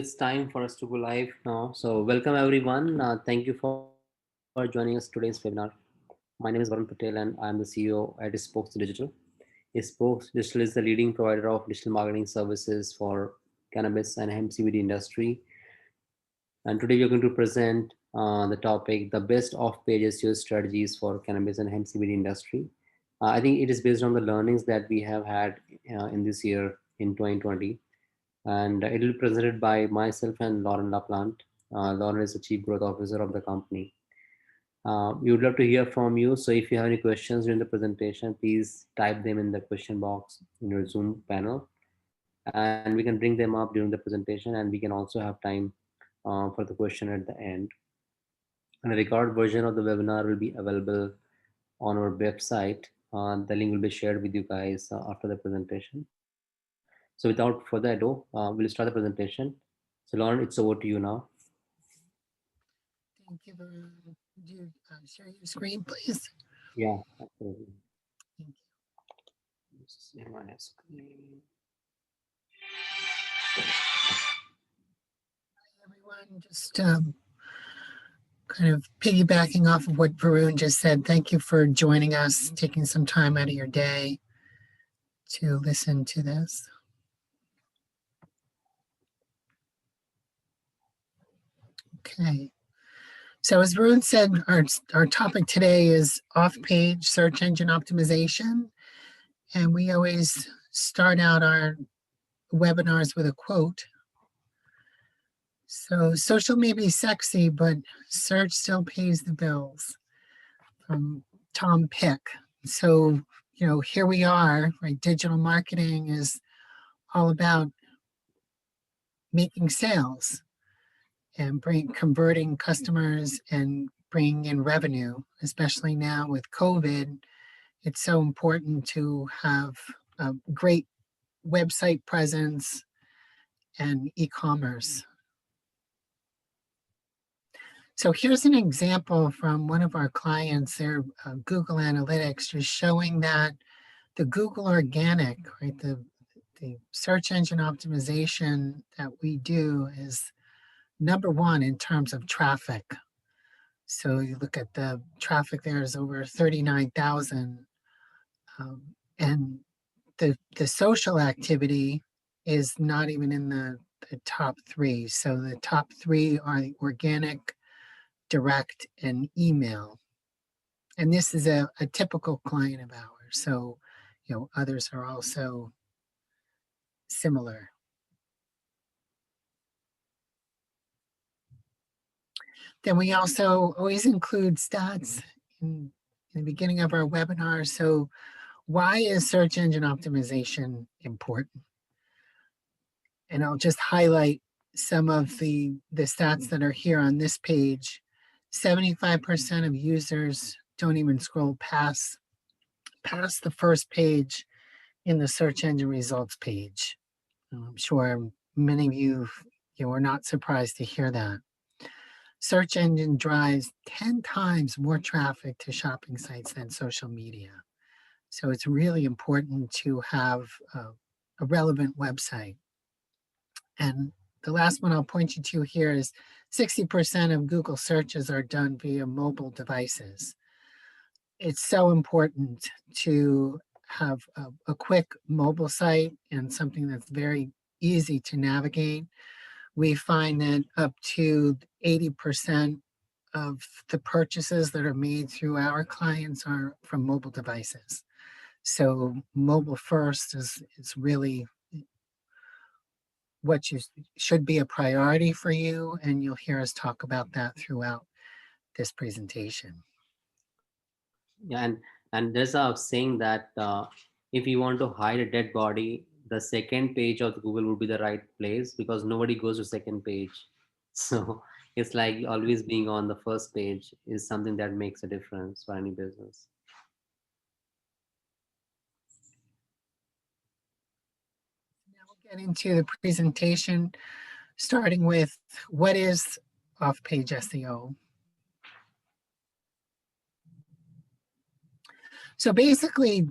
it's time for us to go live now. So, welcome everyone. Thank you for joining us today's webinar. My name is Varun Patel, and I'm the CEO at Spokes Digital. Spokes Digital is the leading provider of digital marketing services for cannabis and hemp CBD industry. And today we're going to present the topic: the best off-page SEO strategies for cannabis and hemp CBD industry. I think it is based on the learnings that we have had in this year in 2020, and it will be presented by myself and Lauren Laplante. Lauren is the Chief Growth Officer of the company. We would love to hear from you. So if you have any questions during the presentation, please type them in the question box in your Zoom panel, and we can bring them up during the presentation, and we can also have time for the question at the end. And a record version of the webinar will be available on our website. The link will be shared with you guys after the presentation. So without further ado, we'll start the presentation. So Lauren, it's over to you now. Thank you, Varun. Would you share your screen, please? Yeah, absolutely. Thank you. Share my screen. Hi, everyone. Just kind of piggybacking off of what Varun just said, thank you for joining us, taking some time out of your day to listen to this. Okay. So as Varun said, our topic today is off-page search engine optimization. And we always start out our webinars with a quote. So social may be sexy, but search still pays the bills, from Tom Pick. So, here we are, right? Digital marketing is all about making sales and converting customers and bringing in revenue, especially now with COVID. It's so important to have a great website presence and e-commerce. So here's an example from one of our clients, their Google Analytics, just showing that the Google organic, right, the search engine optimization that we do is number one in terms of traffic. So you look at the traffic, there is over 39,000. And the social activity is not even in the top three. So the top three are the organic, direct, and email. And this is a typical client of ours. So, others are also similar. Then we also always include stats in the beginning of our webinar. So why is search engine optimization important? And I'll just highlight some of the stats that are here on this page. 75% of users don't even scroll past the first page in the search engine results page. I'm sure many of you are not surprised to hear that. Search engine drives 10 times more traffic to shopping sites than social media. So it's really important to have a relevant website. And the last one I'll point you to here is 60% of Google searches are done via mobile devices. It's so important to have a quick mobile site and something that's very easy to navigate. We find that up to 80% of the purchases that are made through our clients are from mobile devices. So mobile first is really what should be a priority for you, and you'll hear us talk about that throughout this presentation. Yeah, and there's a saying that if you want to hide a dead body, the second page of Google would be the right place, because nobody goes to second page. So it's like always being on the first page is something that makes a difference for any business. Now we'll get into the presentation, starting with what is off-page SEO. So basically,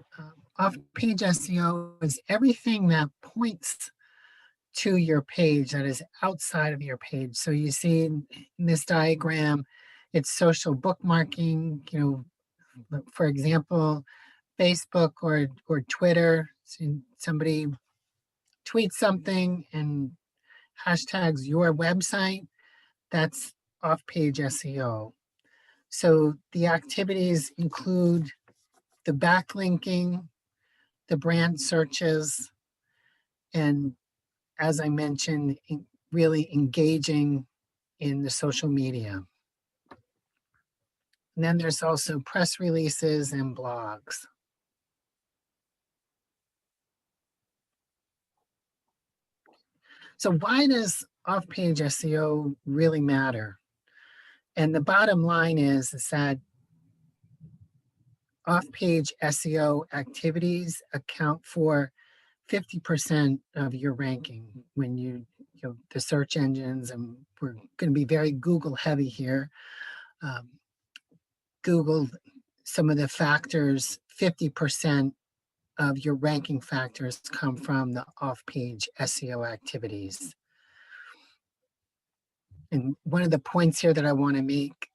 off-page SEO is everything that points to your page that is outside of your page. So you see in this diagram, it's social bookmarking, for example, Facebook or Twitter. So somebody tweets something and hashtags your website, that's off-page SEO. So the activities include the backlinking, the brand searches, and as I mentioned, really engaging in the social media. And then there's also press releases and blogs. So why does off-page SEO really matter? And the bottom line is that off-page SEO activities account for 50% of your ranking when the search engines, and we're going to be very Google heavy here. Google, some of the factors, 50% of your ranking factors come from the off-page SEO activities. And one of the points here that I want to make,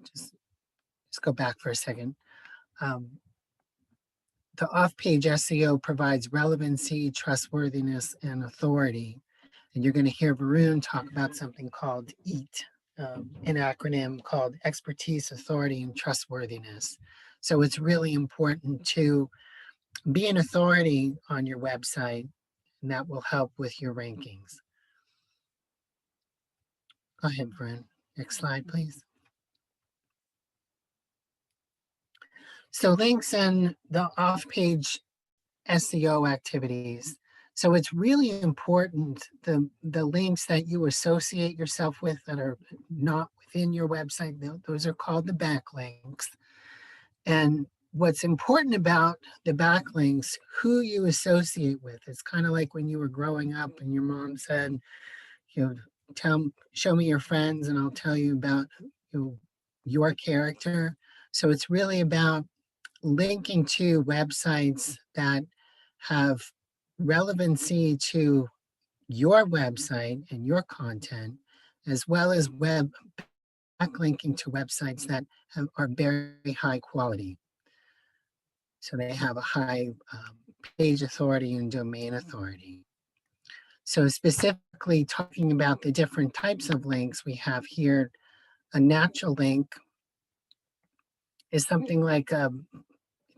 just go back for a second. The off-page SEO provides relevancy, trustworthiness, and authority. And you're going to hear Varun talk about something called EAT, an acronym called expertise, authority, and trustworthiness. So it's really important to be an authority on your website, and that will help with your rankings. Go ahead, Varun. Next slide, please. So links and the off-page SEO activities. So it's really important, the links that you associate yourself with that are not within your website, those are called the backlinks. And what's important about the backlinks, who you associate with. It's kind of like when you were growing up and your mom said, show me your friends and I'll tell you about your character. So it's really about linking to websites that have relevancy to your website and your content, as well as backlinking to websites that are very high quality. So they have a high page authority and domain authority. So specifically talking about the different types of links, we have here a natural link is something like, it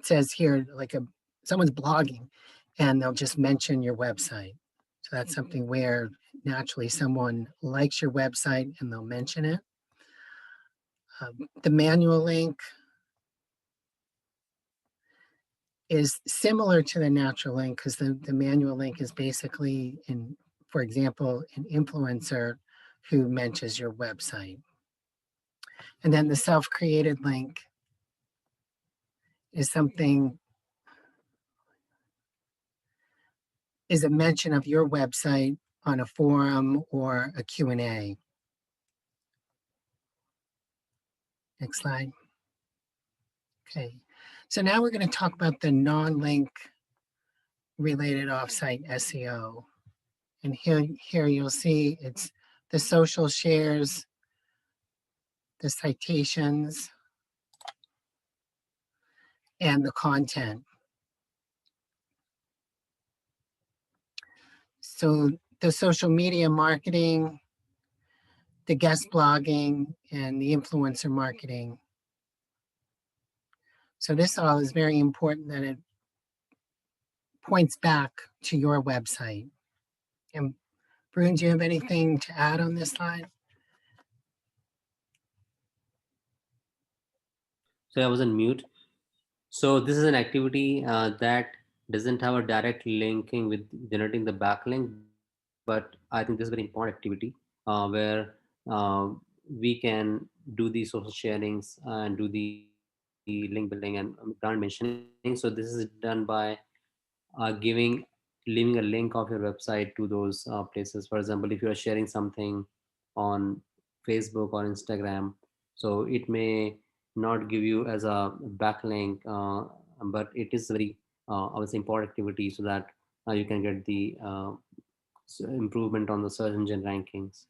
says here, like someone's blogging and they'll just mention your website. So that's something where naturally someone likes your website and they'll mention it. The manual link is similar to the natural link because the manual link is basically, for example, an influencer who mentions your website. And then the self-created link is a mention of your website on a forum or a Q&A. Next slide. Okay, so now we're going to talk about the non-link related offsite SEO. And here you'll see it's the social shares, the citations, and the content. So the social media marketing, the guest blogging, and the influencer marketing. So this all is very important that it points back to your website. And Varun, do you have anything to add on this slide? So I was on mute. So this is an activity that doesn't have a direct linking with generating the backlink, but I think this is a very important activity where we can do the social sharings and do the link building and brand mentioning. So this is done by giving leaving a link of your website to those places. For example, if you are sharing something on Facebook or Instagram, so it may not give you as a backlink, but it is very I would say important activity so that you can get the improvement on the search engine rankings.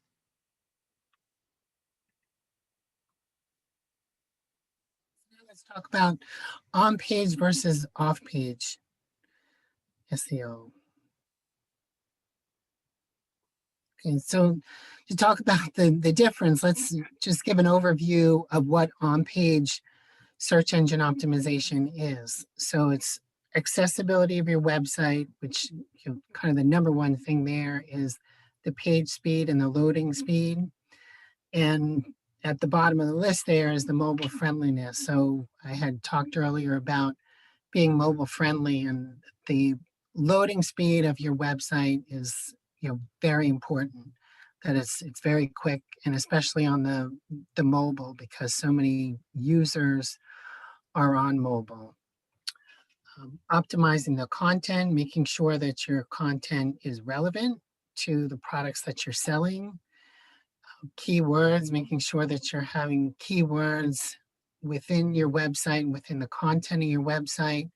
Now let's talk about on-page versus off-page SEO. Okay, so to talk about the difference, let's just give an overview of what on-page search engine optimization is. So it's accessibility of your website, which kind of the number one thing there is the page speed and the loading speed. And at the bottom of the list there is the mobile friendliness. So I had talked earlier about being mobile friendly, and the loading speed of your website is very important, that it's very quick, and especially on the mobile, because so many users are on mobile. Optimizing the content, making sure that your content is relevant to the products that you're selling. Keywords, making sure that you're having keywords within your website, within the content of your website,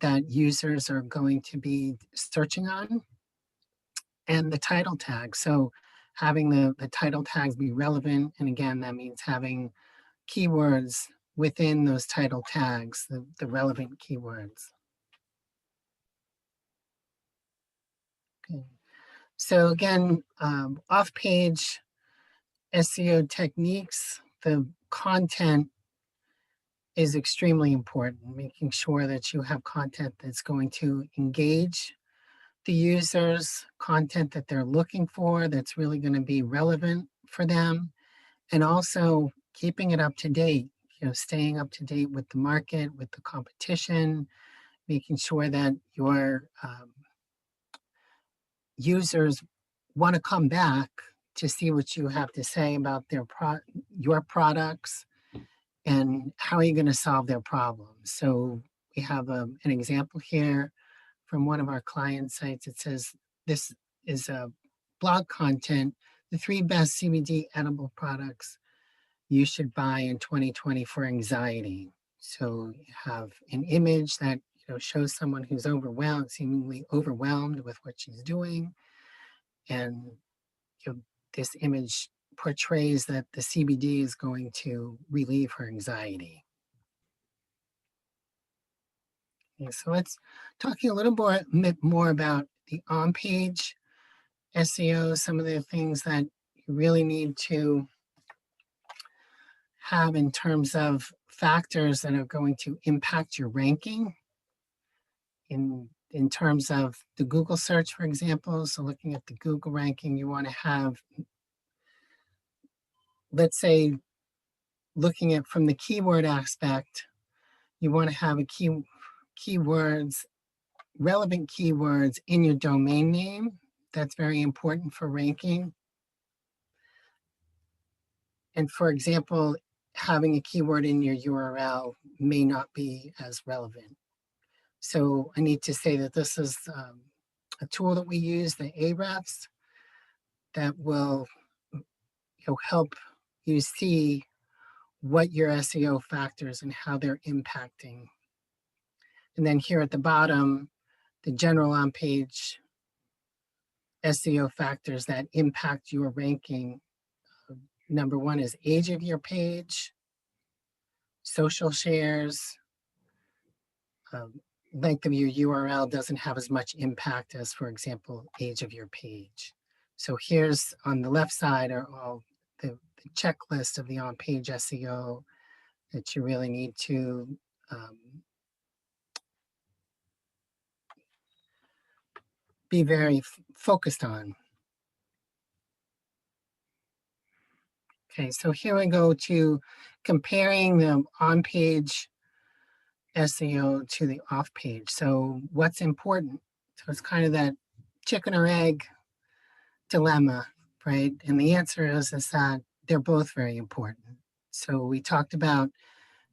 that users are going to be searching on. And the title tag. So having the title tags be relevant. And again, that means having keywords within those title tags, the relevant keywords. Okay. So again, off-page SEO techniques, the content is extremely important, making sure that you have content that's going to engage the users, content that they're looking for, that's really going to be relevant for them, and also keeping it up to date, staying up to date with the market, with the competition, making sure that your users want to come back to see what you have to say about your products, and how are you going to solve their problems. So we have an example here from one of our client sites. It says, this is a blog content, the 3 best CBD edible products you should buy in 2020 for anxiety. So you have an image that shows someone who's overwhelmed, seemingly overwhelmed with what she's doing. And this image portrays that the CBD is going to relieve her anxiety. Okay, so let's talking a little bit more about the on-page SEO, some of the things that you really need to have in terms of factors that are going to impact your ranking in terms of the Google search, for example. So looking at the Google ranking, you want to have, let's say, looking at from the keyword aspect, you want to have relevant keywords in your domain name. That's very important for ranking. And for example, having a keyword in your URL may not be as relevant. So I need to say that this is a tool that we use, the Ahrefs, that will help you see what your SEO factors and how they're impacting. And then here at the bottom, the general on-page SEO factors that impact your ranking. Number 1 is age of your page, social shares, length of your URL doesn't have as much impact as, for example, age of your page. So here's on the left side are all the checklist of the on-page SEO that you really need to be very focused on. Okay, so here we go to comparing the on-page SEO to the off-page. So what's important? So it's kind of that chicken or egg dilemma, right? And the answer is that they're both very important. So we talked about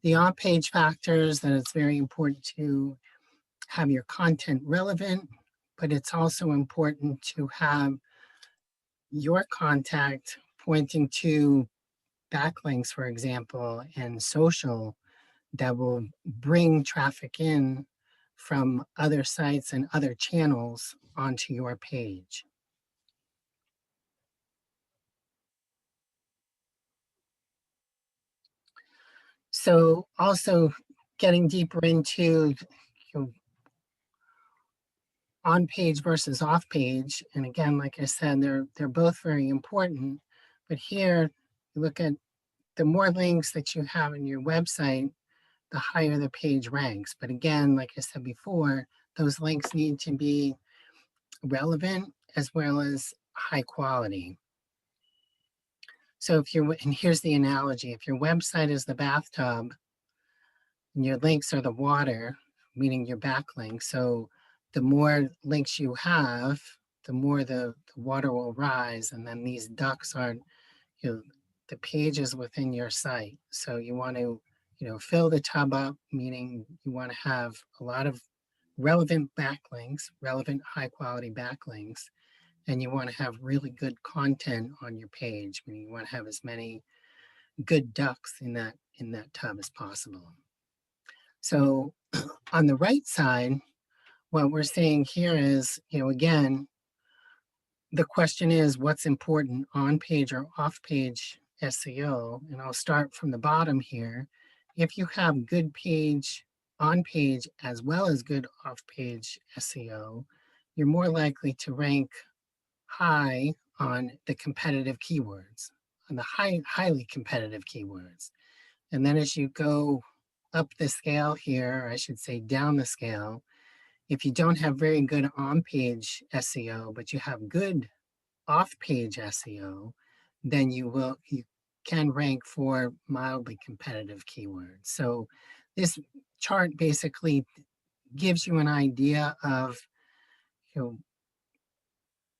the on-page factors, that it's very important to have your content relevant, but it's also important to have your contact pointing to backlinks, for example, and social that will bring traffic in from other sites and other channels onto your page. So also getting deeper into, you know, on page versus off page. And again, like I said, they're both very important. But here you look at the more links that you have in your website, the higher the page ranks. But again, like I said before, those links need to be relevant as well as high quality. So if you're, and here's the analogy, if your website is the bathtub and your links are the water, meaning your backlink. So the more links you have, the more the water will rise. And then these ducts are, you know, the pages within your site. So you want to, you know, fill the tub up, meaning you want to have a lot of relevant backlinks, relevant high quality backlinks, and you want to have really good content on your page. Meaning you want to have as many good ducks in that tub as possible. So on the right side, what we're saying here is, you know, again, the question is what's important on page or off page SEO. And I'll start from the bottom here. If you have good page on page as well as good off page SEO, you're more likely to rank high on the competitive keywords, on the highly competitive keywords. And then as you go up the scale here, or I should say down the scale, if you don't have very good on-page SEO, but you have good off-page SEO, then you can rank for mildly competitive keywords. So this chart basically gives you an idea of, you know,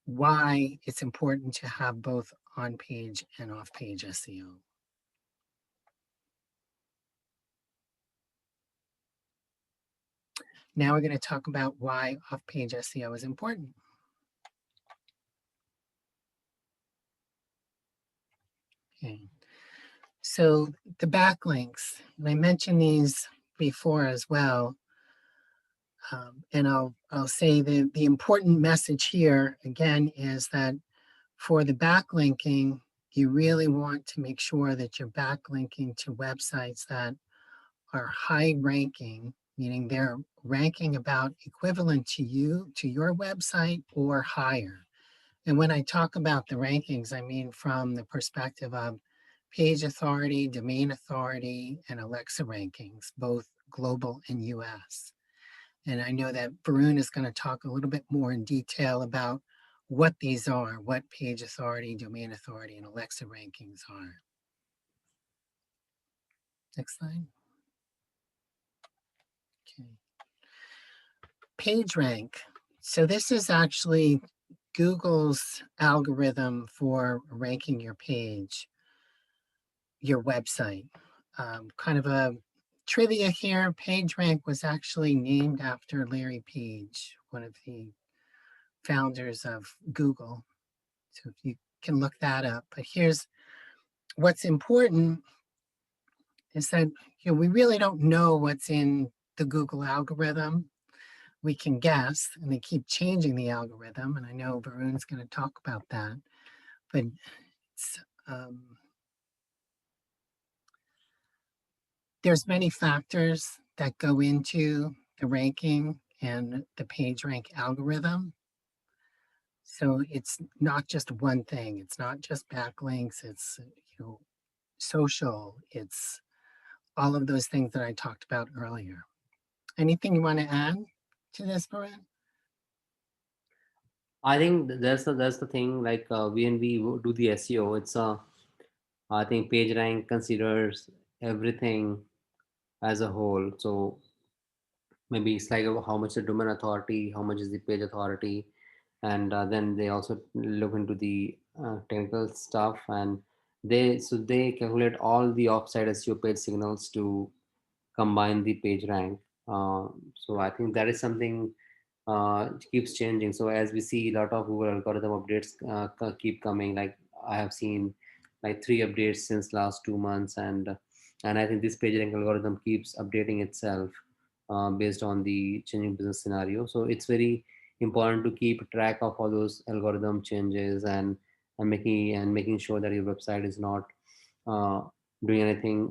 why it's important to have both on-page and off-page SEO. Now we're going to talk about why off-page SEO is important. Okay. So the backlinks, and I mentioned these before as well. And I'll say the important message here again is that for the backlinking, you really want to make sure that you're backlinking to websites that are high ranking, meaning they're ranking about equivalent to your website or higher. And when I talk about the rankings, I mean from the perspective of page authority, domain authority, and Alexa rankings, both global and US. And I know that Varun is going to talk a little bit more in detail about what these are, what page authority, domain authority, and Alexa rankings are. Next slide. Okay. PageRank. So this is actually Google's algorithm for ranking your page, your website. Kind of a trivia here, PageRank was actually named after Larry Page, one of the founders of Google. So if you can look that up. But here's what's important is that, you know, we really don't know what's in the Google algorithm. We can guess, and they keep changing the algorithm. And I know Varun's going to talk about that. But it's, there's many factors that go into the ranking and the PageRank algorithm. So it's not just one thing. It's not just backlinks. It's, you know, social. It's all of those things that I talked about earlier. Anything you want to add to this, Varun? I think that's the thing. Like when we do the SEO, it's I think PageRank considers everything as a whole. So maybe it's like how much the domain authority, how much is the page authority, and then they also look into the technical stuff, and they calculate all the offsite SEO page signals to combine the page rank. So I think that is something keeps changing. So as we see, a lot of Google algorithm updates keep coming. Like I have seen like 3 updates since last 2 months, and I think this page rank algorithm keeps updating itself based on the changing business scenario. So it's very important to keep track of all those algorithm changes, and making sure that your website is not uh, doing anything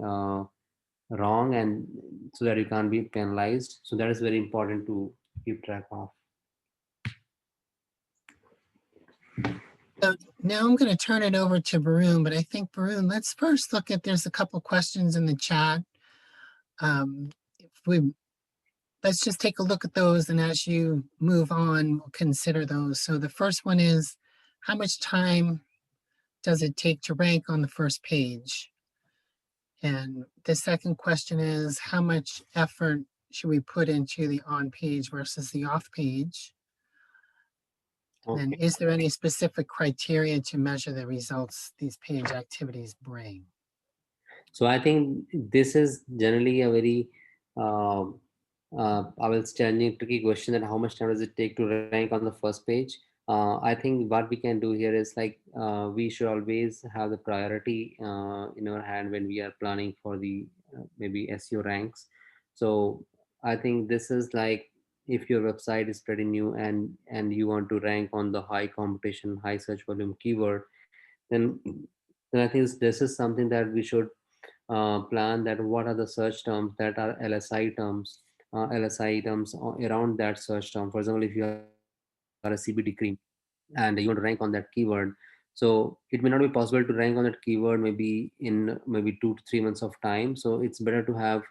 wrong, and so that you can't be penalized. So that is very important to keep track of. So now I'm going to turn it over to Varun, but I think Varun, let's first look at, there's a couple questions in the chat. If we Let's just take a look at those, and as you move on, we'll consider those. So the first one is, how much time does it take to rank on the first page? And the second question is, how much effort should we put into the on page versus the off page? And then, Okay. is there any specific criteria to measure the results these page activities bring? So I think this is generally a very, uh, I will challenging tricky question, that how much time does it take to rank on the first page? I think what we can do here is like, we should always have the priority in our hand when we are planning for the maybe SEO ranks. So I think this is like, if your website is pretty new and you want to rank on the high competition, high search volume keyword, then then I think this is something that we should plan, that what are the search terms that are LSI terms, LSI items around that search term. For example, if you are a CBD cream and you want to rank on that keyword, so it may not be possible to rank on that keyword maybe in maybe 2 to 3 months of time. So it's better to have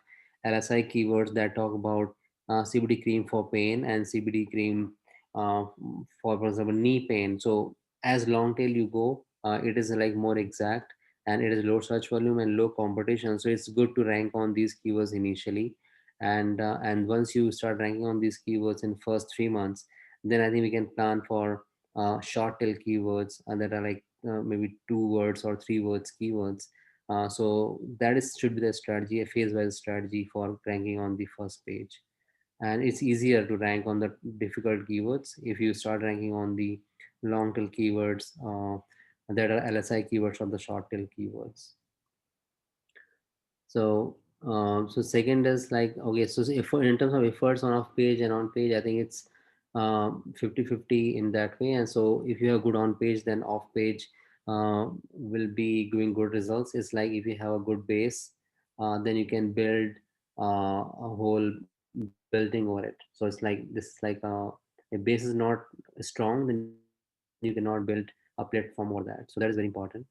LSI keywords that talk about CBD cream for pain and CBD cream for example knee pain. So as long tail you go, it is like more exact, and it is low search volume and low competition, so it's good to rank on these keywords initially. And once you start ranking on these keywords in first 3 months, then I think we can plan for short tail keywords that are like maybe 2 words or 3 words keywords. So that is should be the strategy, a phase wise strategy for ranking on the first page. And it's easier to rank on the difficult keywords if you start ranking on the long tail keywords that are LSI keywords or the short tail keywords. So so second is like, okay, so if in terms of efforts on off page and on page, I think it's 50-50 in that way. And so if you have good on page, then off page will be giving good results. It's like if you have a good base, then you can build a whole building over it. So it's like, this is like a base is not strong, then you cannot build a platform over that. So that is very important.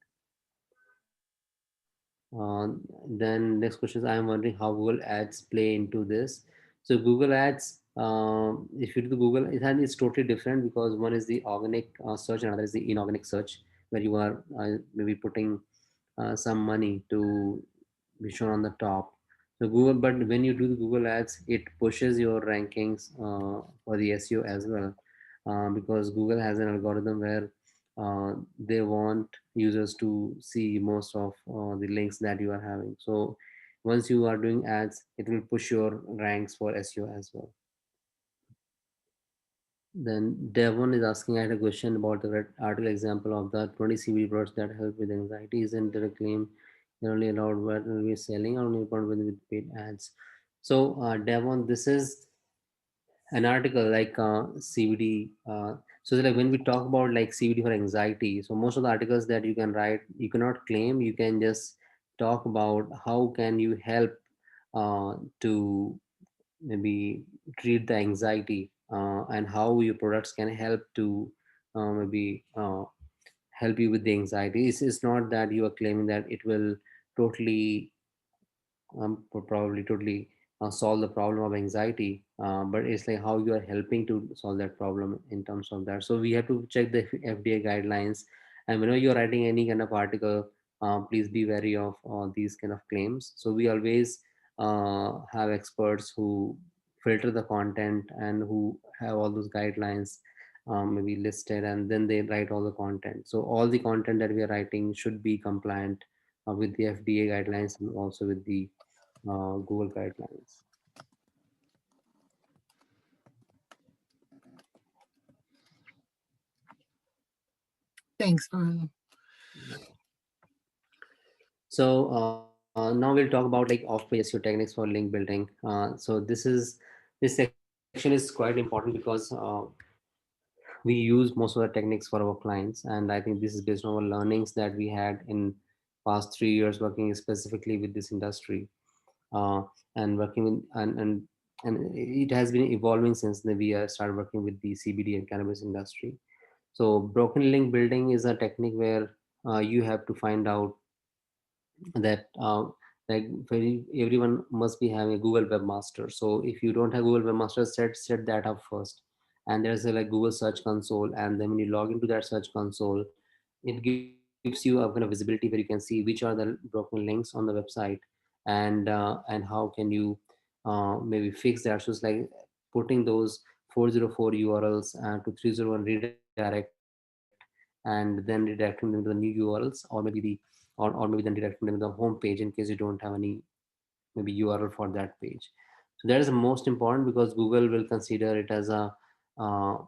Then next question is, I am wondering how Google Ads play into this. So Google Ads, if you do the Google, it's totally different, because one is the organic search and another is the inorganic search, where you are maybe putting some money to be shown on the top. So Google, but when you do the Google Ads, it pushes your rankings for the SEO as well, because Google has an algorithm where they want users to see most of the links that you are having. So once you are doing ads, it will push your ranks for SEO as well. Then Devon is asking, I had a question about the article example of the 20 CBD products that help with anxiety. Isn't there a claim you're only allowed what we're selling, or only about with paid ads? So Devon, this is an article like CBD. So like when we talk about like CBD for anxiety, so most of the articles that you can write, you cannot claim. You can just talk about how can you help to maybe treat the anxiety, and how your products can help to maybe help you with the anxiety. It's not that you are claiming that it will totally probably totally solve the problem of anxiety, but it's like how you are helping to solve that problem in terms of that. So we have to check the FDA guidelines, and whenever you're writing any kind of article, please be wary of these kind of claims. So we always have experts who filter the content and who have all those guidelines maybe listed, and then they write all the content. So all the content that we are writing should be compliant with the FDA guidelines and also with the Google guidelines. Thanks, Varun. So now we'll talk about like off-page SEO techniques for link building. So this section is quite important, because we use most of the techniques for our clients, and I think this is based on our learnings that we had in past 3 years working specifically with this industry. uh, and working with and it has been evolving since we started working with the CBD and cannabis industry. So broken link building is a technique where you have to find out that like everyone must be having a Google Webmaster. So if you don't have Google Webmaster, set that up first. And there's a like Google Search Console, and then when you log into that Search Console, it gives you a kind of visibility where you can see which are the broken links on the website, and how can you maybe fix that. So it's like putting those 404 URLs to 301 redirect, and then redirecting them to the new URLs, or maybe then redirecting them to the home page in case you don't have any maybe URL for that page. So that is the most important, because Google will consider it as a uh,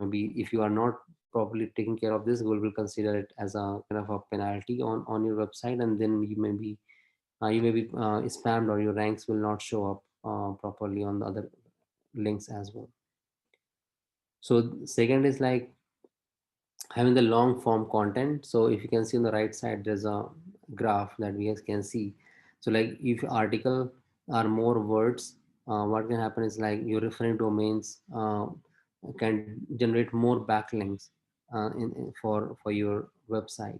maybe if you are not properly taking care of this, Google will consider it as a kind of a penalty on your website, and then you may be spammed, or your ranks will not show up properly on the other links as well. So second is like having the long form content. So if you can see on the right side, there's a graph that we can see. So like if article are more words, what can happen is like your referring domains can generate more backlinks for your website.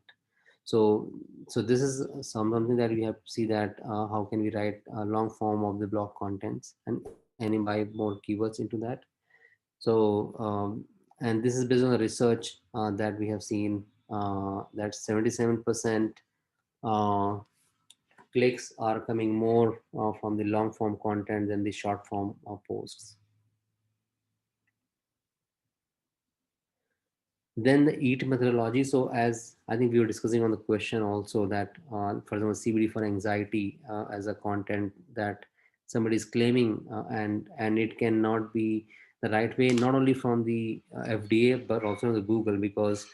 So this is something that we have to see, that how can we write a long form of the blog contents and imbibe more keywords into that. So, and this is based on the research that we have seen, that 77% uh, clicks are coming more from the long form content than the short form posts. Then the EAT methodology. So as I think we were discussing on the question also, that for example CBD for anxiety as a content that somebody is claiming, and it cannot be the right way, not only from the FDA but also the Google, because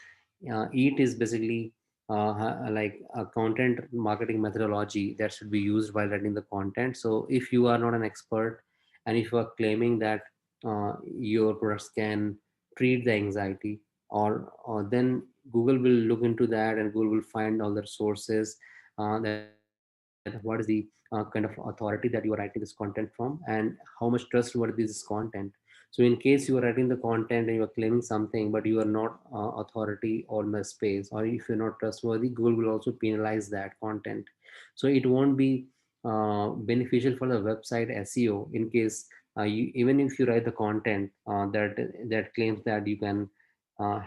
EAT is basically like a content marketing methodology that should be used while writing the content. So if you are not an expert, and if you are claiming that your products can treat the anxiety, or then Google will look into that, and Google will find all the sources, that what is the kind of authority that you are writing this content from, and how much trustworthy is this content. So in case you are writing the content and you are claiming something, but you are not authority on the space, or if you're not trustworthy, Google will also penalize that content. So it won't be beneficial for the website SEO in case even if you write the content that claims that you can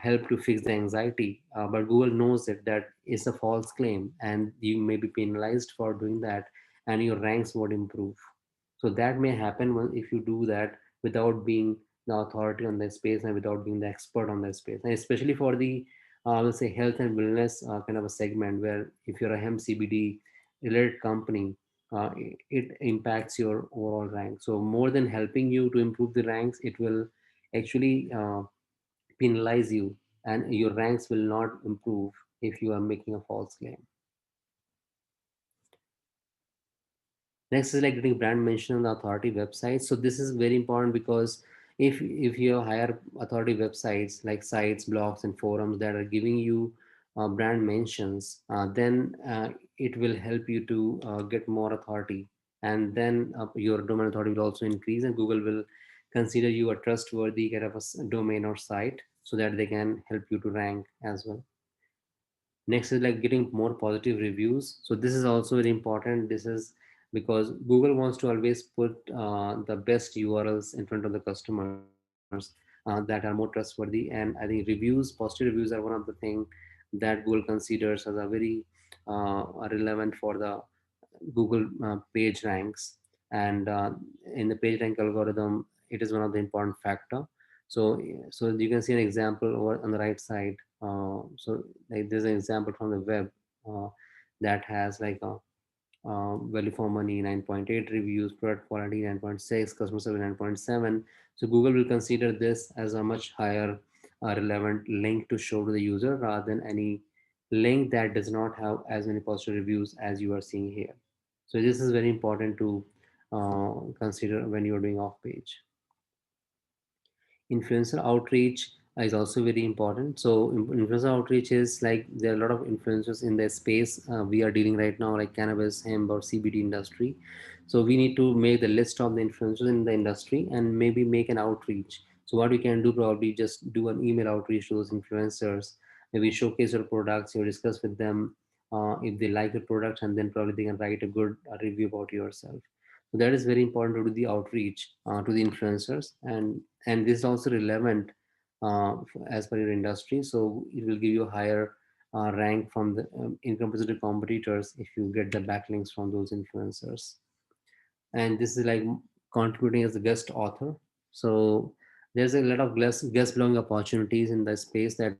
help to fix the anxiety, but Google knows that that is a false claim, and you may be penalized for doing that, and your ranks would improve. So that may happen if you do that without being the authority on the space, and without being the expert on the space, and especially for the let's say health and wellness kind of a segment, where if you're a hemp CBD related company, it impacts your overall rank. So more than helping you to improve the ranks, it will actually penalize you, and your ranks will not improve if you are making a false claim. Next is like getting brand mention on the authority websites. So this is very important, because if you hire authority websites like sites, blogs, and forums that are giving you brand mentions, then it will help you to get more authority, and then your domain authority will also increase, and Google will consider you a trustworthy kind of a domain or site, so that they can help you to rank as well. Next is like getting more positive reviews. So this is also very important. This is because Google wants to always put the best URLs in front of the customers that are more trustworthy. And I think positive reviews are one of the things that Google considers as a very relevant for the Google page ranks. And in the page rank algorithm, it is one of the important factor. So you can see an example over on the right side. So like there's an example from the web uh, that has like a value for money 9.8 reviews, product quality 9.6, customer service 9.7. So Google will consider this as a much higher relevant link to show to the user, rather than any link that does not have as many positive reviews as you are seeing here. So this is very important to consider when you're doing off page. Influencer outreach. is also very important. So influencer outreach is like there are a lot of influencers in the space we are dealing right now, like cannabis, hemp, or CBD industry. So we need to make the list of the influencers in the industry and maybe make an outreach. So what we can do, probably just do an email outreach to those influencers, maybe showcase your products, you discuss with them if they like your products, and then probably they can write a good review about yourself. So that is very important to do the outreach to the influencers, and this is also relevant as per your industry. So it will give you a higher rank from the in comparison to competitors if you get the backlinks from those influencers. And this is like contributing as a guest author. So there's a lot of guest blogging opportunities in the space that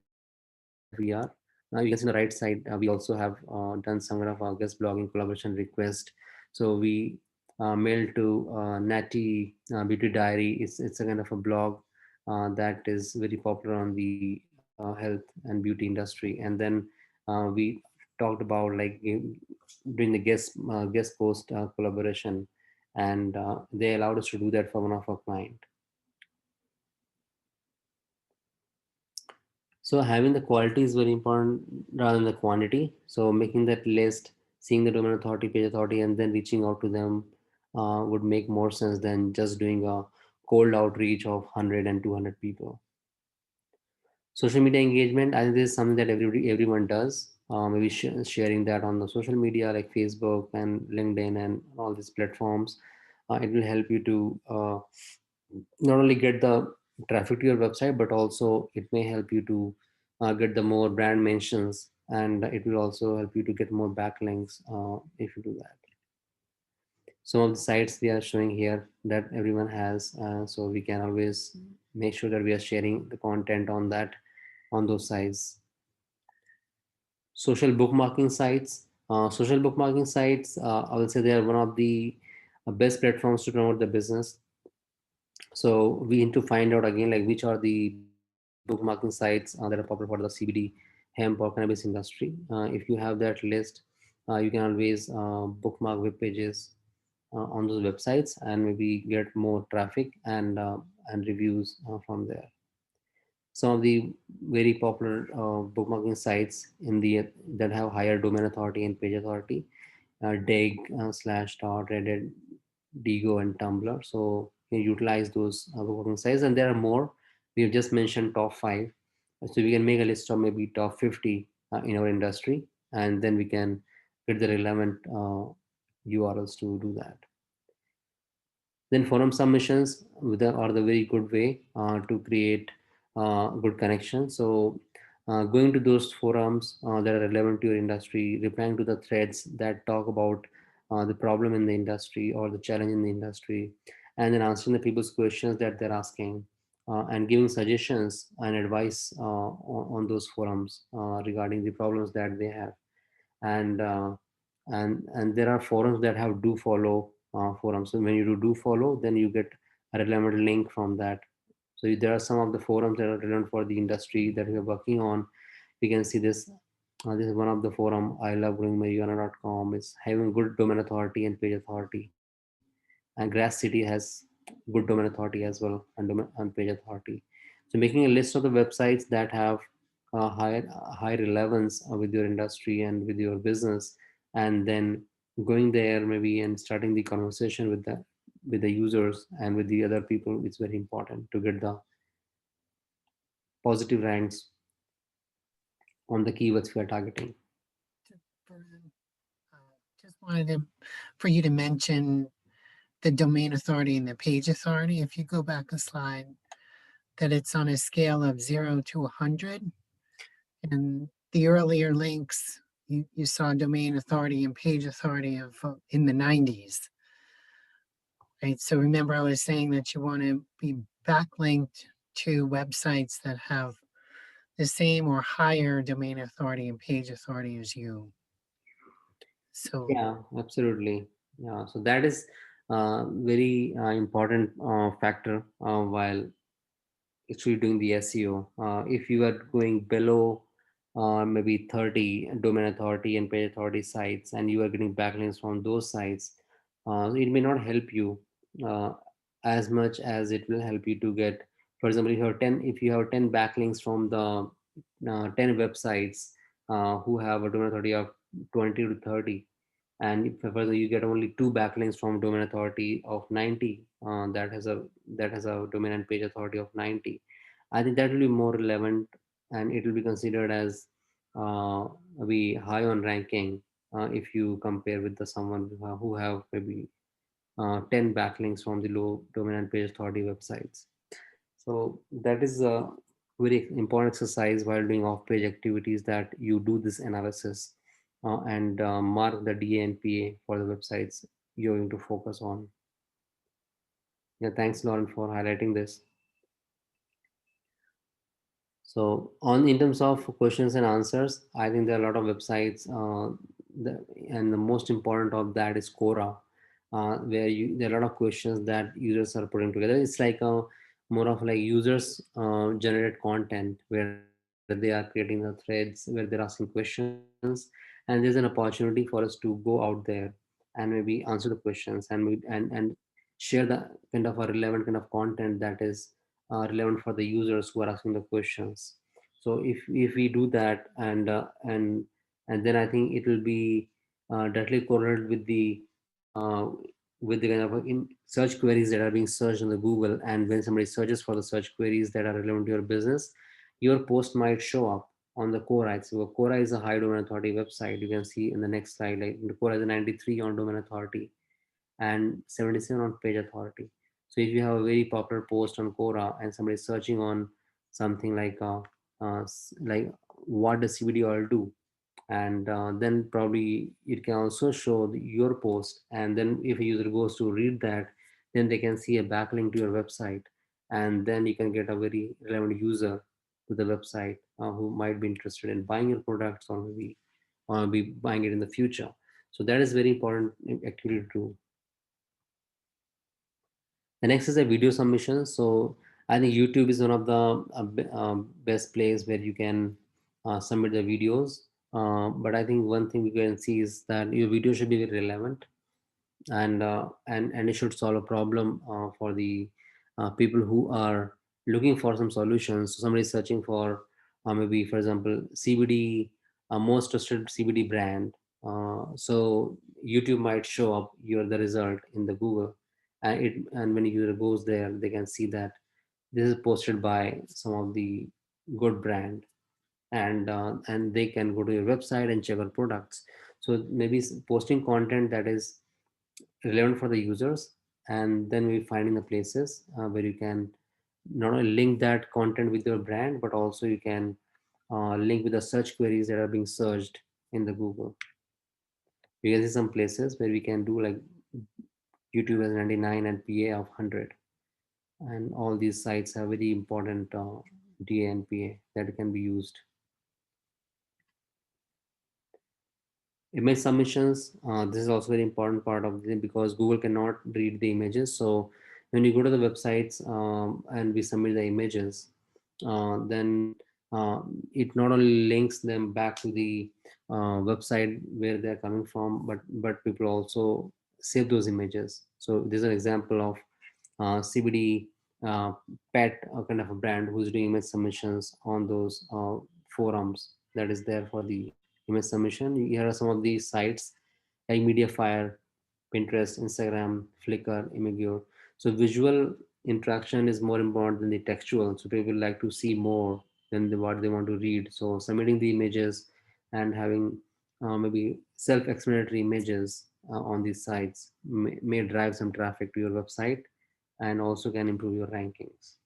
we are. Now you can see on the right side, we also have done some kind of guest blogging collaboration request. So we mailed to Natty Beauty Diary. It's a kind of a blog that is very popular on the health and beauty industry. And then we talked about like doing the guest post collaboration, and they allowed us to do that for one of our client. So having the quality is very important rather than the quantity. So making that list, seeing the domain authority, page authority, and then reaching out to them would make more sense than just doing a cold outreach of 100 and 200 people. Social media engagement, I think this is something that everyone does. Maybe sharing that on the social media like Facebook and LinkedIn and all these platforms. It will help you to not only get the traffic to your website, but also it may help you to get the more brand mentions, and it will also help you to get more backlinks if you do that. Some of the sites we are showing here that everyone has, so we can always make sure that we are sharing the content on that on those sites. Social bookmarking sites. Social bookmarking sites, I will say they are one of the best platforms to promote the business. So we need to find out again like which are the bookmarking sites that are popular for the CBD hemp or cannabis industry. If you have that list, you can always bookmark web pages on those websites and maybe get more traffic and reviews from there. Some of the very popular bookmarking sites in the that have higher domain authority and page authority, Dig, Slashdot, Reddit, Digo, and Tumblr. So you utilize those bookmarking sites, and there are more. We have just mentioned top five, so we can make a list of maybe top 50 in our industry, and then we can get the relevant URLs to do that. Then forum submissions are the very good way to create good connections. So going to those forums that are relevant to your industry, replying to the threads that talk about the problem in the industry or the challenge in the industry, and then answering the people's questions that they're asking, and giving suggestions and advice on those forums regarding the problems that they have. And uh, and and there are forums that have do follow forums. So when you do follow, then you get a relevant link from that. So there are some of the forums that are relevant for the industry that we are working on. We can see this. This is one of the forum, I love growing marijuana.com. It's having good domain authority and page authority. And Grass City has good domain authority as well, and page authority. So making a list of the websites that have high relevance with your industry and with your business, and then going there maybe and starting the conversation with the users and with the other people is very important to get the positive ranks on the keywords we are targeting. Varun, just wanted for you to mention the domain authority and the page authority. If you go back a slide, that it's on a scale of 0 to 100. And the earlier links, you saw domain authority and page authority of in the 90s. Right. So remember, I was saying that you want to be backlinked to websites that have the same or higher domain authority and page authority as you. So Yeah, absolutely. Yeah, so that is very important factor while actually doing the SEO. If you are going below maybe 30 domain authority and page authority sites, and you are getting backlinks from those sites, it may not help you uh, as much as it will help you to get For example, if you have 10 backlinks from the 10 websites who have a domain authority of 20 to 30, and if further you get only two backlinks from domain authority of 90, that has a domain and page authority of 90, I think that will be more relevant, and it will be considered as uh, be high on ranking if you compare with the someone who have maybe 10 backlinks from the low domain and page authority websites. So that is a very important exercise while doing off-page activities, that you do this analysis and mark the DA and PA for the websites you're going to focus on. Yeah, thanks, Lauren, for highlighting this. So, on in terms of questions and answers, I think there are a lot of websites, and the most important of that is Quora, where there are a lot of questions that users are putting together. It's like a more of like users generate content where they are creating the threads where they're asking questions, and there's an opportunity for us to go out there and maybe answer the questions and share the kind of a relevant kind of content that is relevant for the users who are asking the questions. So if we do that, and then I think it will be directly correlated with the kind of search queries that are being searched on the Google. And when somebody searches for the search queries that are relevant to your business, your post might show up on the Quora. So Quora is a high domain authority website. You can see in the next slide, like the Quora is a 93 on domain authority and 77 on page authority. So if you have a very popular post on Quora and somebody is searching on something like what does CBD oil do, and then probably it can also show your post, and then if a user goes to read that, then they can see a backlink to your website, and then you can get a very relevant user to the website who might be interested in buying your products, or maybe be buying it in the future. So that is very important activity to do. The next is a video submission. So I think YouTube is one of the best place where you can submit the videos. But I think one thing we can see is that your video should be very relevant, and it should solve a problem for the people who are looking for some solutions. So somebody is searching for maybe, for example, CBD, most trusted CBD brand. So YouTube might show up the result in the Google, and when a user goes there, they can see that this is posted by some of the good brand, and they can go to your website and check out products. So maybe posting content that is relevant for the users, and then we finding the places where you can not only link that content with your brand, but also you can link with the search queries that are being searched in the Google. You can see some places where we can do like YouTube has 99 and PA of 100, and all these sites have very important DA and PA that can be used. Image submissions, this is also very important part of it, because Google cannot read the images. So when you go to the websites and we submit the images, then it not only links them back to the website where they're coming from, but people also save those images. So this is an example of CBD pet kind of a brand who's doing image submissions on those forums that is there for the image submission. Here are some of these sites like Mediafire, Pinterest, Instagram, Flickr, Imgur. So visual interaction is more important than the textual. So people like to see more than what they want to read. So submitting the images and having maybe self-explanatory images on these sites may drive some traffic to your website, and also can improve your rankings.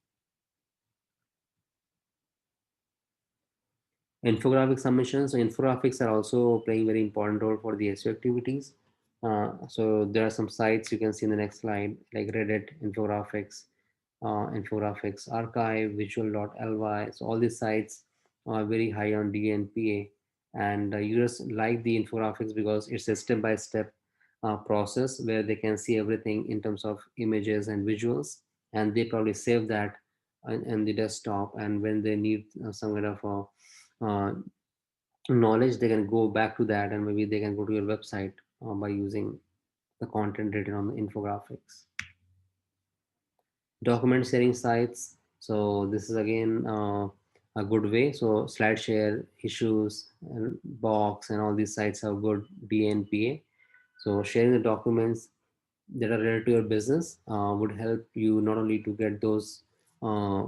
Infographic submissions. So infographics are also playing very important role for the SEO activities. So there are some sites you can see in the next slide, like Reddit infographics, infographics archive, visual.ly. So all these sites are very high on DNPA, and users like the infographics because it's a step-by-step process where they can see everything in terms of images and visuals, and they probably save that in the desktop. And when they need some kind of knowledge, they can go back to that, and maybe they can go to your website by using the content written on the infographics. Document sharing sites. So this is again a good way. So SlideShare, Issues, and Box, and all these sites have good DNPA. So sharing the documents that are related to your business would help you not only to get those uh,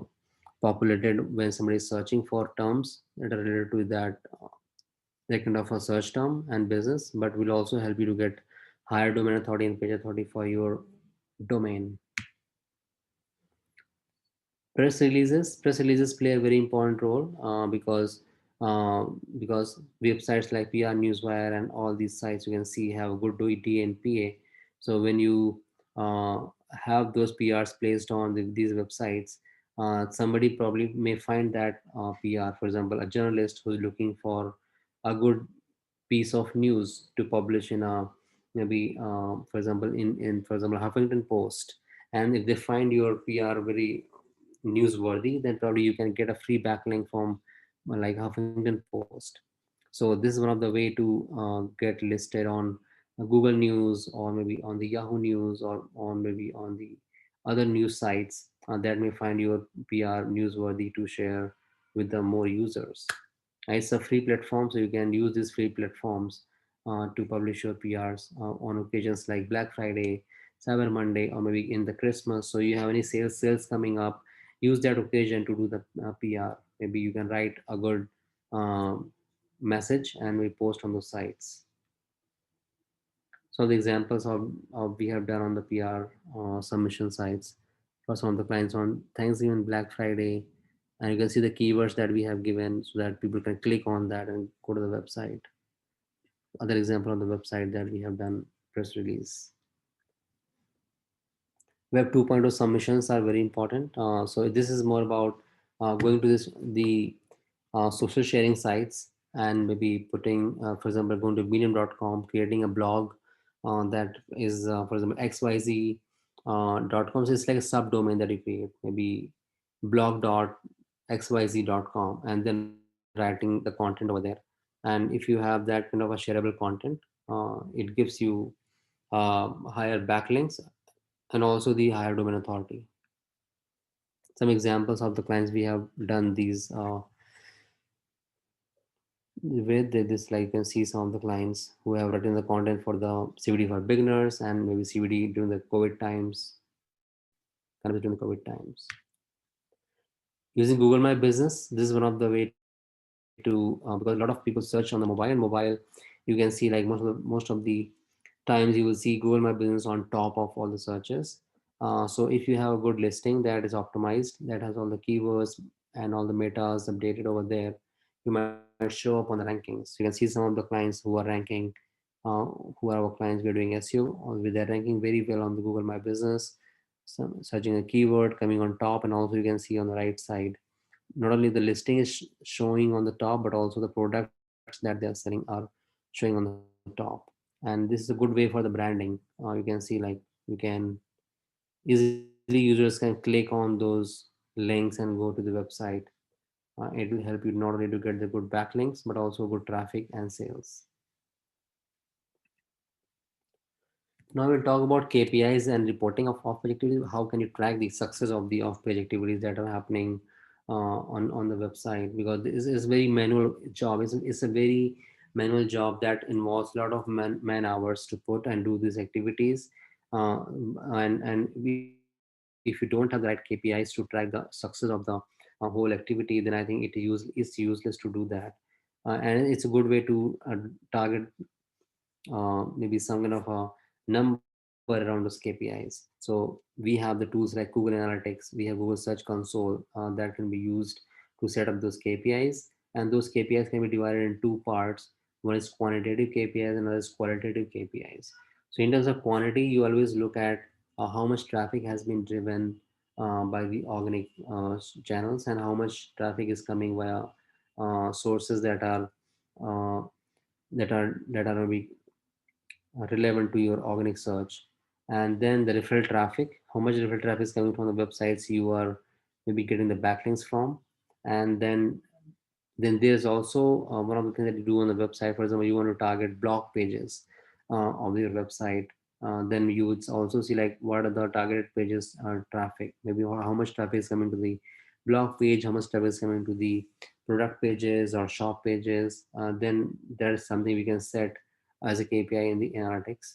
populated when somebody is searching for terms that are related to that kind of a search term and business, but will also help you to get higher domain authority and page authority for your domain. Press releases play a very important role uh, because websites like PR Newswire and all these sites you can see have a good DNPA. So when you uh, have those PRs placed on these websites, somebody probably may find that PR, for example, a journalist who's looking for a good piece of news to publish in a maybe for example in for example Huffington Post, and if they find your PR very newsworthy, then probably you can get a free backlink from like Huffington Post. So this is one of the way to get listed on Google News, or maybe on the Yahoo News, or on maybe on the other news sites that may find your PR newsworthy to share with the more users. It's a free platform, so you can use these free platforms to publish your PRs on occasions like Black Friday, Cyber Monday, or maybe in the Christmas. So you have any sales coming up, use that occasion to do the PR. Maybe you can write a good um, message and we post on those sites. So the examples of we have done on the PR submission sites for some of the clients on Thanksgiving, Black Friday, and you can see the keywords that we have given so that people can click on that and go to the website. Other example on the website that we have done press release. Web 2.0 submissions are very important. So this is more about going to the social sharing sites and maybe putting, for example, going to medium.com, creating a blog that is, for example, xyz.com. So it's like a subdomain that you create, maybe blog.xyz.com, and then writing the content over there. And if you have that kind of a shareable content, it gives you higher backlinks and also the higher domain authority. Some examples of the clients we have done these with this, like you can see some of the clients who have written the content for the CBD for beginners and maybe CBD during the COVID times, cannabis during the COVID times. Using Google My Business, this is one of the way to because a lot of people search on the mobile, and mobile you can see like most of the times you will see Google My Business on top of all the searches. So if you have a good listing that is optimized, that has all the keywords and all the metas updated over there, you might show up on the rankings. You can see some of the clients who are ranking, uh, who are our clients we are doing SEO, or with their ranking very well on the Google My Business, searching a keyword coming on top, and also you can see on the right side not only the listing is showing on the top, but also the products that they are selling are showing on the top. And this is a good way for the branding. You can see like you can easily users can click on those links and go to the website. It will help you not only to get the good backlinks but also good traffic and sales. Now we'll talk about KPIs and reporting of off-page activities. How can you track the success of the off-page activities that are happening on the website? Because this is very manual job. It's a very manual job that involves a lot of man hours to put and do these activities. Uh, and if you don't have the right KPIs to track the success of the whole activity, then I think it's useless to do that. And it's a good way to target maybe some kind of a number around those KPIs. So we have the tools like Google Analytics, we have Google Search Console that can be used to set up those KPIs. And those KPIs can be divided in two parts. One is quantitative KPIs and another is qualitative KPIs. So in terms of quantity, you always look at how much traffic has been driven by the organic channels and how much traffic is coming via sources uh, that are maybe relevant to your organic search. And then the referral traffic, how much referral traffic is coming from the websites you are maybe getting the backlinks from. And then there's also one of the things that you do on the website. For example, you want to target blog pages of your website. Then you would also see like what are the targeted pages traffic, maybe how much traffic is coming to the blog page, how much traffic is coming to the product pages or shop pages. Then there is something we can set as a KPI in the analytics.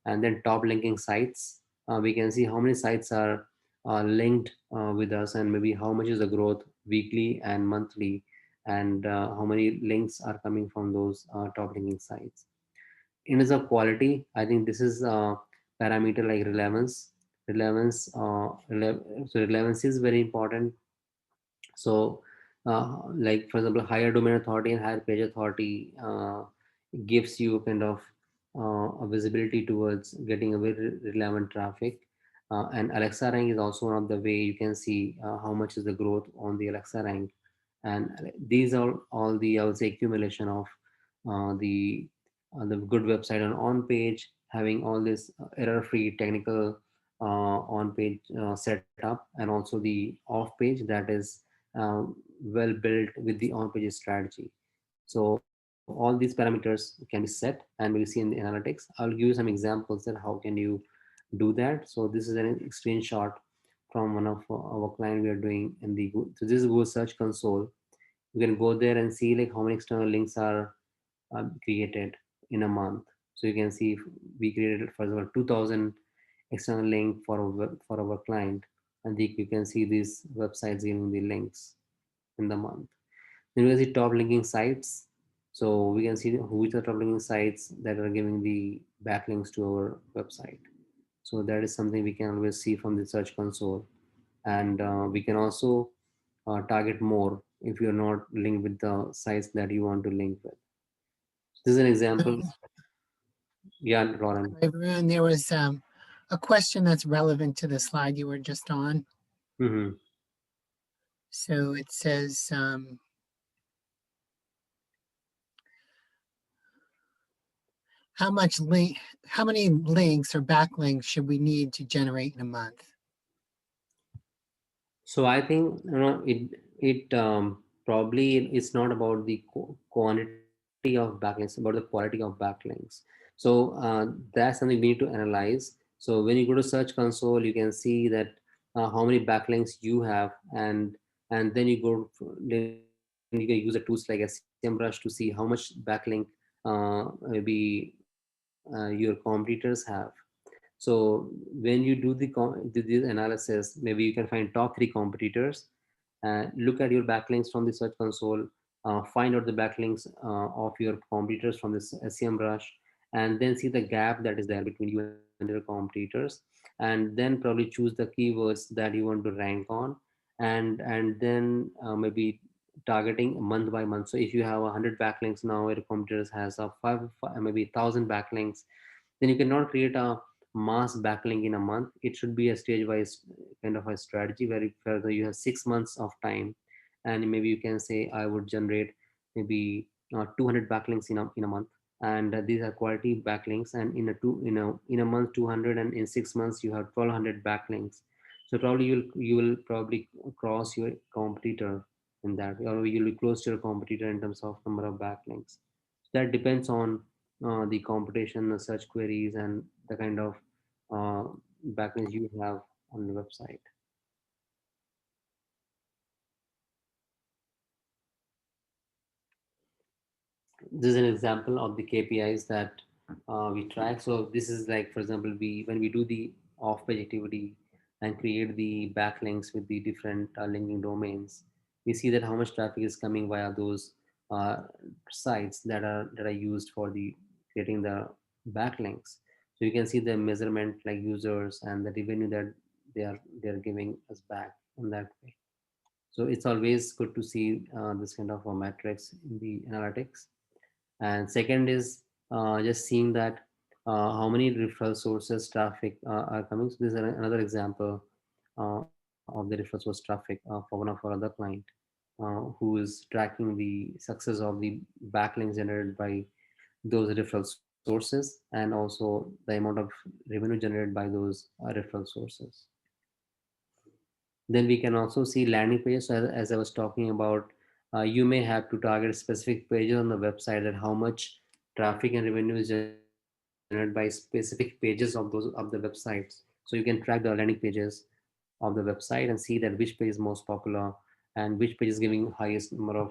And then top linking sites, we can see how many sites are linked with us, and maybe how much is the growth weekly and monthly, and how many links are coming from those top linking sites. In terms of quality, I think this is a parameter like relevance. So relevance is very important. So, like for example, higher domain authority and higher page authority gives you kind of a visibility towards getting a very relevant traffic. And Alexa rank is also one of the way you can see how much is the growth on the Alexa rank. And these are all the, I would say, accumulation of the good website on page, having all this error-free technical on-page setup, and also the off-page that is well built with the on-page strategy. So all these parameters can be set, and we'll see in the analytics. I'll give you some examples that how can you do that. So this is a screenshot from one of our client we are doing in the so this is Google Search Console. You can go there and see like how many external links are created in a month. So you can see we created for example 2000 external link for our client, and you can see these websites giving the links in the month. Then we can see top linking sites. So we can see which are top linking sites that are giving the backlinks to our website. So that is something we can always see from the search console, and we can also target more if you're not linked with the sites that you want to link with. This is an example. Um, Yeah, Lauren. right, Varun, there was a question that's relevant to the slide you were just on. Mm-hmm. So it says, how much link, how many links or backlinks should we need to generate in a month? So I think it probably it's not about the quantity of backlinks, about the quality of backlinks. So that's something we need to analyze. So when you go to Search Console, you can see that how many backlinks you have, and then you go then you can use the tools like SEMrush to see how much backlink maybe your competitors have. So when you do do this analysis, maybe you can find top three competitors, look at your backlinks from the Search Console, find out the backlinks of your competitors from this SEMrush, and then see the gap that is there between you and your competitors, and then probably choose the keywords that you want to rank on, and then maybe targeting month by month. So if you have 100 backlinks now, your competitors has a maybe 1,000 backlinks, then you cannot create a mass backlink in a month. It should be a stage wise kind of a strategy where further you have 6 months of time, and maybe you can say I would generate maybe 200 backlinks in a month, and these are quality backlinks, and in a month 200, and in 6 months you have 1200 backlinks. So probably you will probably cross your competitor in that, or you'll be close to your competitor in terms of number of backlinks. That depends on the competition, the search queries, and the kind of uh, backlinks you have on the website. This is an example of the KPIs that we track. So this is like, for example, we when we do the off-page activity and create the backlinks with the different linking domains, we see that how much traffic is coming via those uh, sites that are used for the creating the backlinks. So you can see the measurement like users and the revenue that they are giving us back in that way. So it's always good to see this kind of metrics in the analytics. And second is just seeing that how many referral sources traffic are coming. So this is another example of the referral source traffic for one of our other client who is tracking the success of the backlinks generated by those referral sources, and also the amount of revenue generated by those referral sources. Then we can also see landing pages. So as I was talking about, you may have to target specific pages on the website, that how much traffic and revenue is generated by specific pages of the websites. So you can track the landing pages of the website and see that which page is most popular, and which page is giving highest number of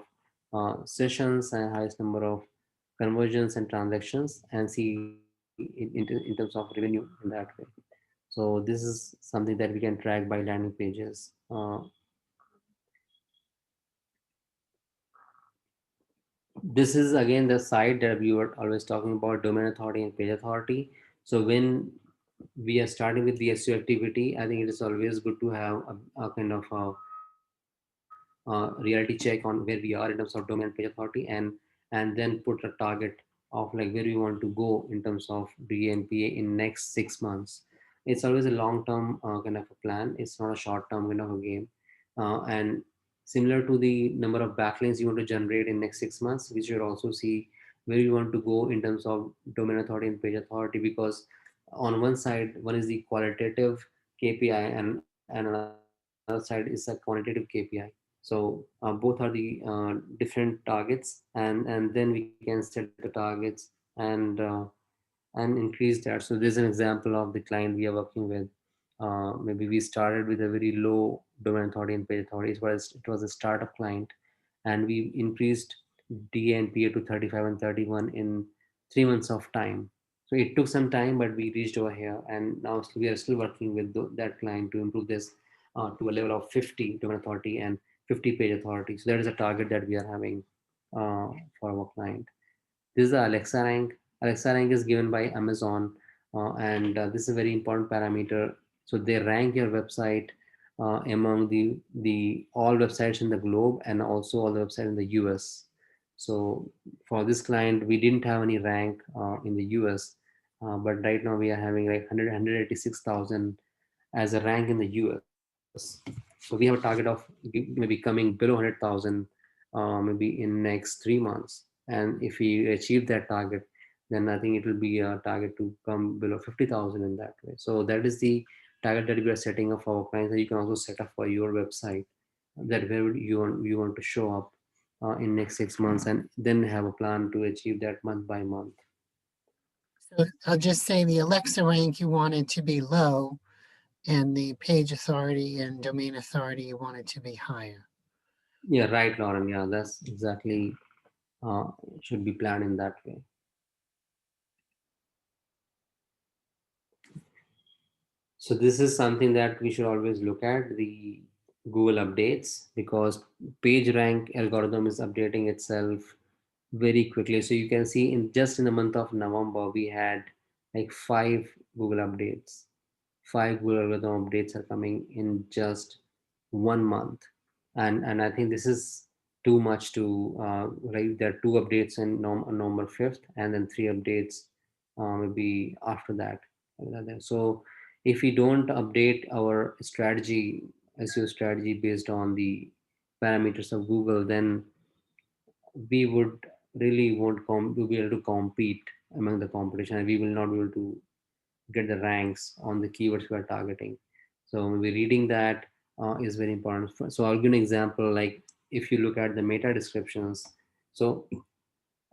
sessions and highest number of conversions and transactions, and see in terms of revenue in that way. So this is something that we can track by landing pages. This is again the site that we were always talking about, domain authority and page authority. So when we are starting with the SEO activity, I think it is always good to have a kind of reality check on where we are in terms of domain and page authority, and then put a target of like where we want to go in terms of DNPA in next 6 months. It's always a long term kind of a plan. It's not a short term kind of a game. And similar to the number of backlinks you want to generate in next 6 months, we should also see where you want to go in terms of domain authority and page authority, because on one side one is the qualitative KPI, and another side is a quantitative KPI. So both are the different targets, and then we can set the targets and increase that. So there's an example of the client we are working with. Maybe we started with a very low domain authority and page authority. It was a startup client, and we increased DNPA to 35 and 31 in 3 months of time. So it took some time, but we reached over here, and now we are still working with that client to improve this to a level of 50 domain authority and 50 page authority. So that is a target that we are having for our client. This is the Alexa rank. Alexa rank is given by Amazon, and this is a very important parameter. So they rank your website among the all websites in the globe, and also all the websites in the US. So for this client, we didn't have any rank in the US, but right now we are having like 186,000 as a rank in the US. So we have a target of maybe coming below 100,000 maybe in next 3 months. And if we achieve that target, then I think it will be a target to come below 50,000 in that way. So that is the target that we are setting up for our clients. And you can also set up for your website that where would you want to show up in next 6 months, and then have a plan to achieve that month by month. So I'll just say the Alexa rank you want it to be low, and the page authority and domain authority you want it to be higher. Yeah, right, Lauren. Yeah, that's exactly uh, should be planned in that way. So this is something that we should always look at, the Google updates, because page rank algorithm is updating itself very quickly. So you can see in just in the month of November, we had like five Google updates. Five Google algorithm updates are coming in just 1 month. And I think this is too much to like there are two updates in on November 5th, and then three updates maybe after that. So if we don't update our strategy, SEO strategy based on the parameters of Google, then we would really won't be able to compete among the competition, and we will not be able to get the ranks on the keywords we are targeting. So maybe reading that is very important. So I'll give an example. Like if you look at the meta descriptions, so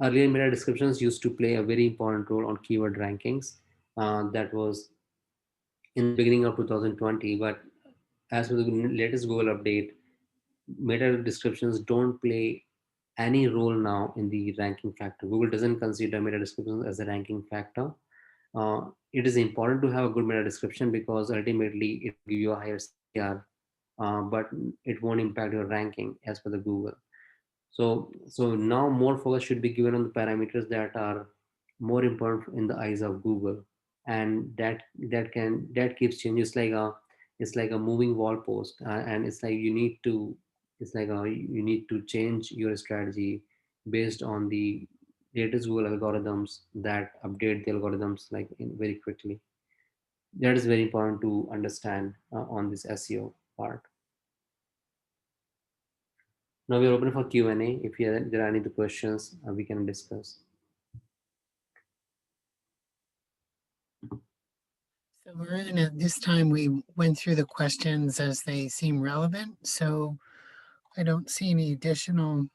earlier meta descriptions used to play a very important role on keyword rankings. That was in the beginning of 2020, but as with the latest Google update, meta descriptions don't play any role now in the ranking factor. Google doesn't consider meta descriptions as a ranking factor. It is important to have a good meta description because ultimately it will give you a higher CTR, but it won't impact your ranking as per the Google. So now more focus should be given on the parameters that are more important in the eyes of Google, and that keeps changing. It's like a moving wall post, and it's like you need to change your strategy based on the latest Google algorithms that update the algorithms like very quickly. That is very important to understand on this SEO part. Now we are open for Q&A. If there are any questions, we can discuss. So Varun, at this time we went through the questions as they seem relevant. So I don't see any additional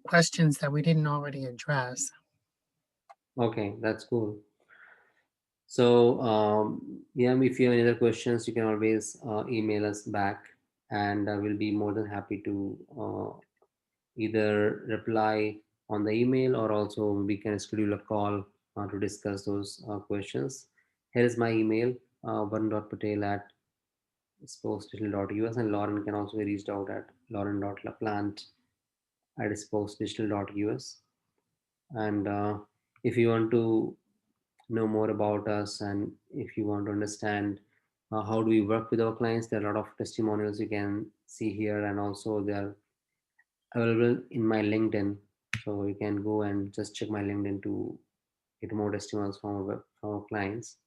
questions that we didn't already address. Okay, that's cool. So yeah, if you have any other questions, you can always email us back. and I will be more than happy to either reply on the email, or also we can schedule a call to discuss those questions. Here is my email, varun.patel at spokesdigital.us, and Lauren can also be reached out at lauren.laplante at spokesdigital.us. And if you want to know more about us, and if you want to understand how do we work with our clients, there are a lot of testimonials you can see here, and also they are available in my LinkedIn. So you can go and just check my LinkedIn to get more testimonials from our clients.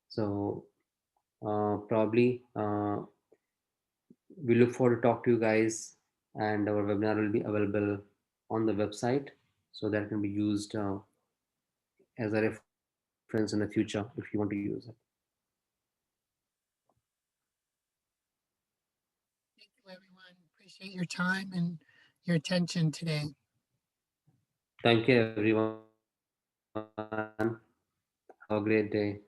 So probably we look forward to talk to you guys, and our webinar will be available on the website, so that can be used as a reference in the future if you want to use it. Thank you, everyone. Appreciate your time and your attention today. Thank you, everyone. Have a great day.